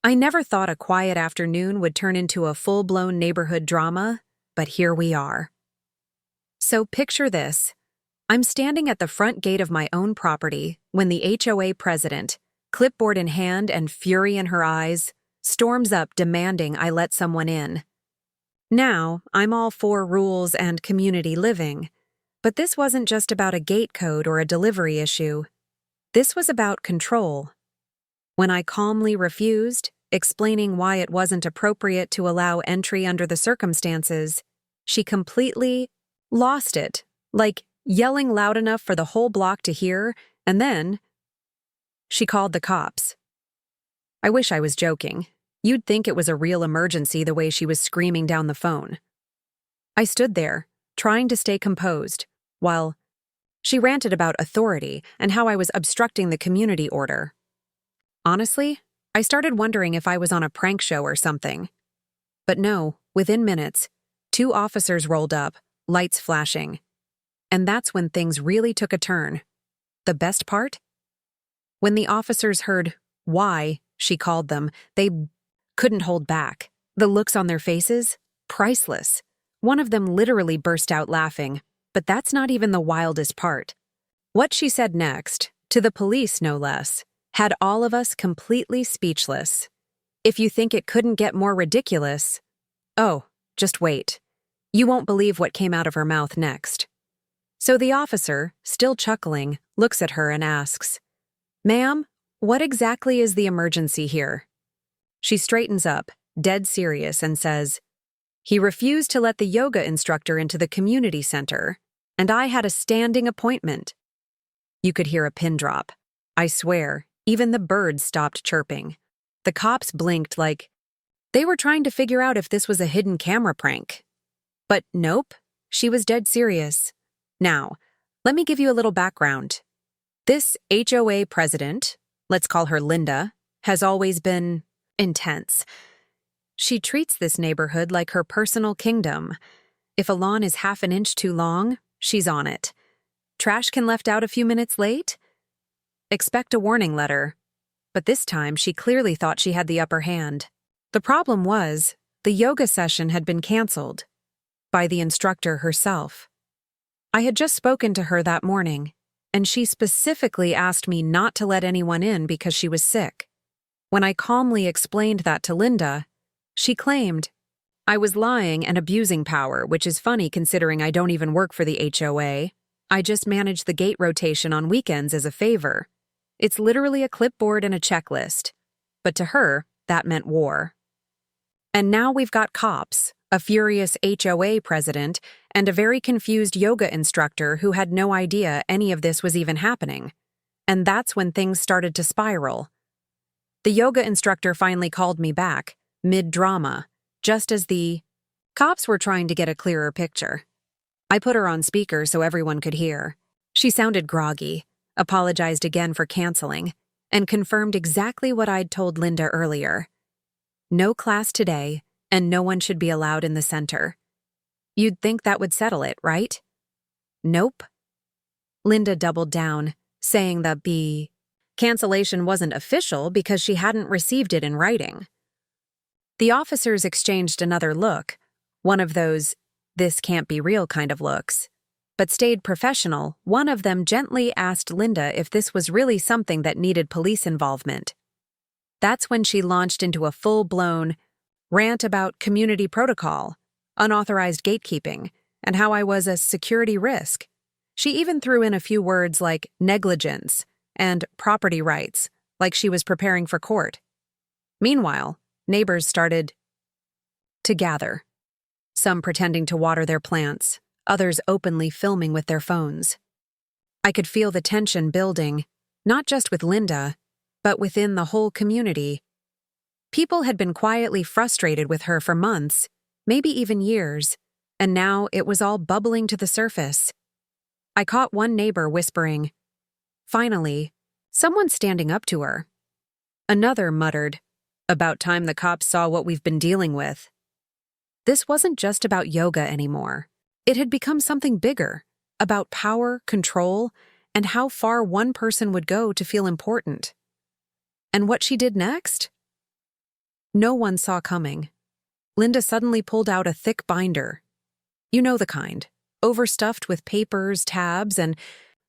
I never thought a quiet afternoon would turn into a full-blown neighborhood drama, but here we are. So picture this. I'm standing at the front gate of my own property when the HOA president, clipboard in hand and fury in her eyes, storms up demanding I let someone in. Now, I'm all for rules and community living, but this wasn't just about a gate code or a delivery issue. This was about control. When I calmly refused, explaining why it wasn't appropriate to allow entry under the circumstances, she completely lost it, like yelling loud enough for the whole block to hear, and then she called the cops. I wish I was joking. You'd think it was a real emergency the way she was screaming down the phone. I stood there, trying to stay composed, while she ranted about authority and how I was obstructing the community order. Honestly, I started wondering if I was on a prank show or something. But no, within minutes, 2 officers rolled up, lights flashing. And that's when things really took a turn. The best part? When the officers heard why she called them, they couldn't hold back. The looks on their faces? Priceless. One of them literally burst out laughing, but that's not even the wildest part. What she said next, to the police no less, had all of us completely speechless. If you think it couldn't get more ridiculous, oh, just wait. You won't believe what came out of her mouth next. So the officer, still chuckling, looks at her and asks, "Ma'am, what exactly is the emergency here?" She straightens up, dead serious, and says, "He refused to let the yoga instructor into the community center, and I had a standing appointment." You could hear a pin drop. I swear, even the birds stopped chirping. The cops blinked like they were trying to figure out if this was a hidden camera prank. But nope, she was dead serious. Now, let me give you a little background. This HOA president, let's call her Linda, has always been intense. She treats this neighborhood like her personal kingdom. If a lawn is half an inch too long, she's on it. Trash can left out a few minutes late? Expect a warning letter. But this time, she clearly thought she had the upper hand. The problem was, the yoga session had been canceled by the instructor herself. I had just spoken to her that morning, and she specifically asked me not to let anyone in because she was sick. When I calmly explained that to Linda, she claimed I was lying and abusing power, which is funny considering I don't even work for the HOA. I just manage the gate rotation on weekends as a favor. It's literally a clipboard and a checklist. But to her, that meant war. And now we've got cops, a furious HOA president, and a very confused yoga instructor who had no idea any of this was even happening. And that's when things started to spiral. The yoga instructor finally called me back, mid-drama, just as the cops were trying to get a clearer picture. I put her on speaker so everyone could hear. She sounded groggy, apologized again for canceling, and confirmed exactly what I'd told Linda earlier. No class today, and no one should be allowed in the center. You'd think that would settle it, right? Nope. Linda doubled down, saying that the cancellation wasn't official because she hadn't received it in writing. The officers exchanged another look, one of those "this can't be real" kind of looks. But stayed professional, one of them gently asked Linda if this was really something that needed police involvement. That's when she launched into a full-blown rant about community protocol, unauthorized gatekeeping, and how I was a security risk. She even threw in a few words like negligence and property rights, like she was preparing for court. Meanwhile, neighbors started to gather, some pretending to water their plants, others openly filming with their phones. I could feel the tension building, not just with Linda, but within the whole community. People had been quietly frustrated with her for months, maybe even years, and now it was all bubbling to the surface. I caught one neighbor whispering, "Finally, someone's standing up to her." Another muttered, "About time the cops saw what we've been dealing with." This wasn't just about yoga anymore. It had become something bigger, about power, control, and how far one person would go to feel important. And what she did next? no one saw coming. Linda suddenly pulled out a thick binder. You know the kind, overstuffed with papers, tabs, and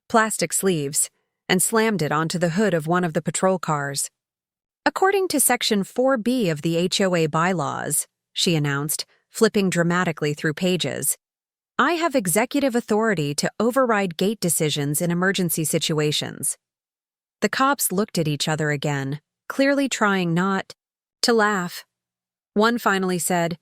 plastic sleeves, and slammed it onto the hood of one of the patrol cars. According to Section 4B of the HOA bylaws, she announced, flipping dramatically through pages, I have executive authority to override gate decisions in emergency situations. The cops looked at each other again, clearly trying not to laugh. One finally said,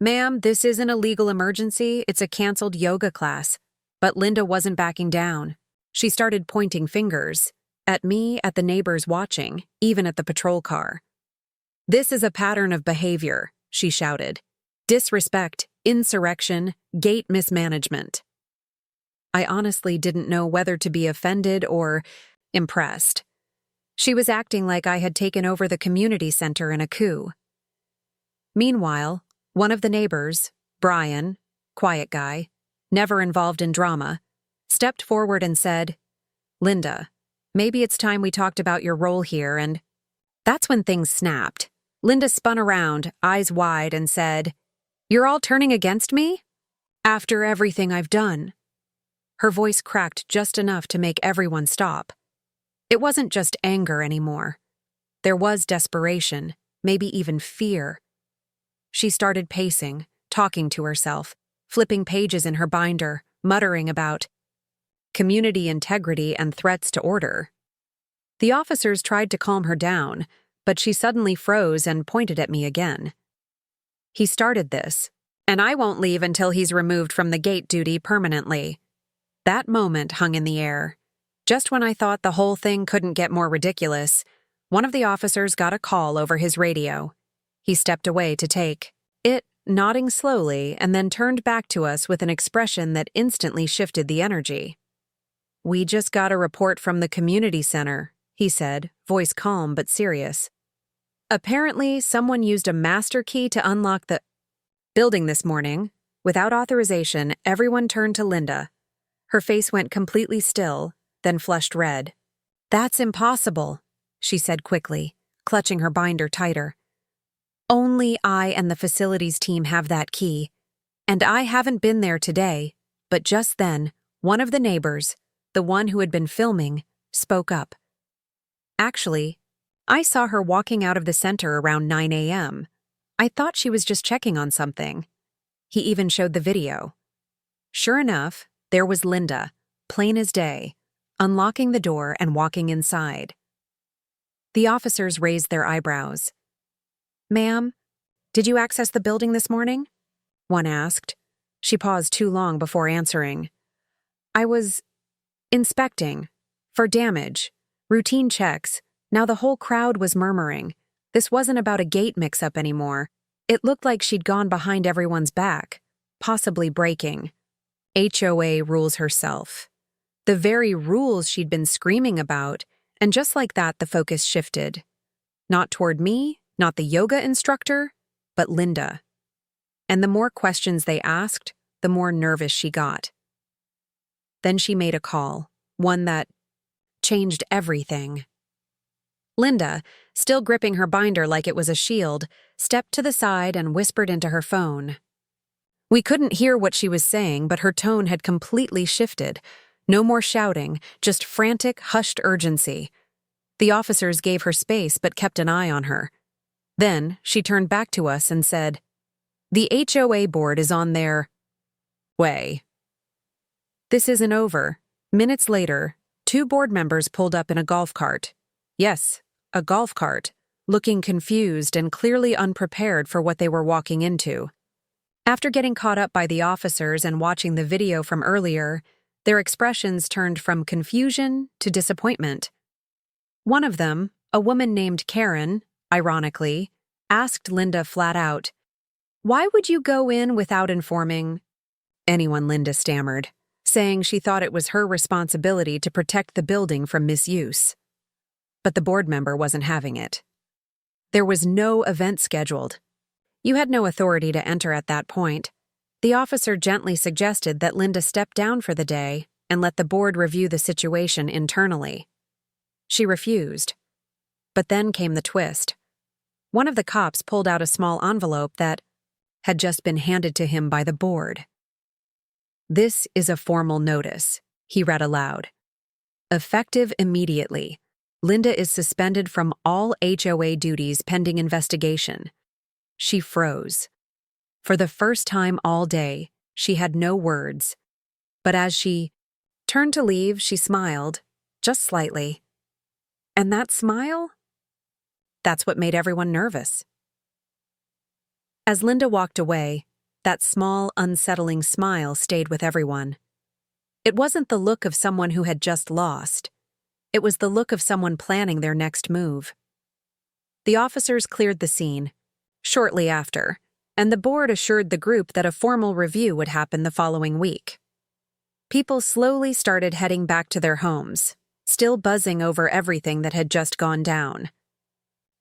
Ma'am, this isn't a legal emergency, it's a canceled yoga class. But Linda wasn't backing down. She started pointing fingers. At me, at the neighbors watching, even at the patrol car. This is a pattern of behavior, she shouted. Disrespect, insurrection, gate mismanagement. I honestly didn't know whether to be offended or impressed. She was acting like I had taken over the community center in a coup. Meanwhile, one of the neighbors, Brian, quiet guy, never involved in drama, stepped forward and said, Linda, maybe it's time we talked about your role here and… That's when things snapped. Linda spun around, eyes wide, and said, You're all turning against me? After everything I've done. Her voice cracked just enough to make everyone stop. It wasn't just anger anymore. There was desperation, maybe even fear. She started pacing, talking to herself, flipping pages in her binder, muttering about community integrity and threats to order. The officers tried to calm her down, but she suddenly froze and pointed at me again. He started this, and I won't leave until he's removed from the gate duty permanently. That moment hung in the air. Just when I thought the whole thing couldn't get more ridiculous, one of the officers got a call over his radio. He stepped away to take it, nodding slowly, and then turned back to us with an expression that instantly shifted the energy. We just got a report from the community center, he said, voice calm but serious. Apparently, someone used a master key to unlock the building this morning. Without authorization, everyone turned to Linda. Her face went completely still, then flushed red. That's impossible, she said quickly, clutching her binder tighter. Only I and the facilities team have that key. And I haven't been there today, but just then, one of the neighbors, the one who had been filming, spoke up. Actually, I saw her walking out of the center around 9 a.m. I thought she was just checking on something. He even showed the video. Sure enough, there was Linda, plain as day, unlocking the door and walking inside. The officers raised their eyebrows. Ma'am, did you access the building this morning? One asked. She paused too long before answering. I was inspecting. For damage. Routine checks. Now the whole crowd was murmuring. This wasn't about a gate mix-up anymore. It looked like she'd gone behind everyone's back, possibly breaking. HOA rules herself. The very rules she'd been screaming about, and just like that the focus shifted. Not toward me, not the yoga instructor, but Linda. And the more questions they asked, the more nervous she got. Then she made a call, one that changed everything. Linda, still gripping her binder like it was a shield, stepped to the side and whispered into her phone. We couldn't hear what she was saying, but her tone had completely shifted. No more shouting, just frantic, hushed urgency. The officers gave her space but kept an eye on her. Then she turned back to us and said, The HOA board is on their way. This isn't over. Minutes later, 2 board members pulled up in a golf cart. Yes, a golf cart, looking confused and clearly unprepared for what they were walking into. After getting caught up by the officers and watching the video from earlier, their expressions turned from confusion to disappointment. One of them, a woman named Karen, ironically, asked Linda flat out, Why would you go in without informing anyone? Linda stammered, saying she thought it was her responsibility to protect the building from misuse. But the board member wasn't having it. There was no event scheduled. You had no authority to enter at that point. The officer gently suggested that Linda step down for the day and let the board review the situation internally. She refused. But then came the twist. One of the cops pulled out a small envelope that had just been handed to him by the board. "This is a formal notice," he read aloud. "Effective immediately. Linda is suspended from all HOA duties pending investigation." She froze. For the first time all day, she had no words. But as she turned to leave, she smiled, just slightly. And that smile? That's what made everyone nervous. As Linda walked away, that small, unsettling smile stayed with everyone. It wasn't the look of someone who had just lost. It was the look of someone planning their next move. The officers cleared the scene shortly after, and the board assured the group that a formal review would happen the following week. People slowly started heading back to their homes, still buzzing over everything that had just gone down.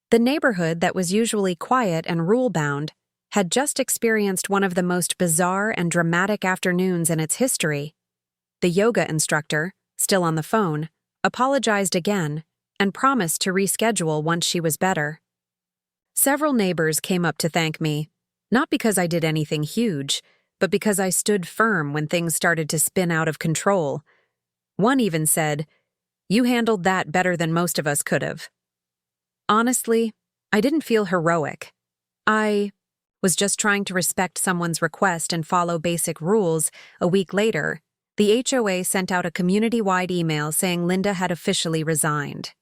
The neighborhood that was usually quiet and rule-bound had just experienced one of the most bizarre and dramatic afternoons in its history. The yoga instructor, still on the phone, apologized again and promised to reschedule once she was better. Several neighbors came up to thank me, not because I did anything huge, but because I stood firm when things started to spin out of control. One even said, "You handled that better than most of us could have." Honestly, I didn't feel heroic. I was just trying to respect someone's request and follow basic rules. A week later, the HOA sent out a community-wide email saying Linda had officially resigned.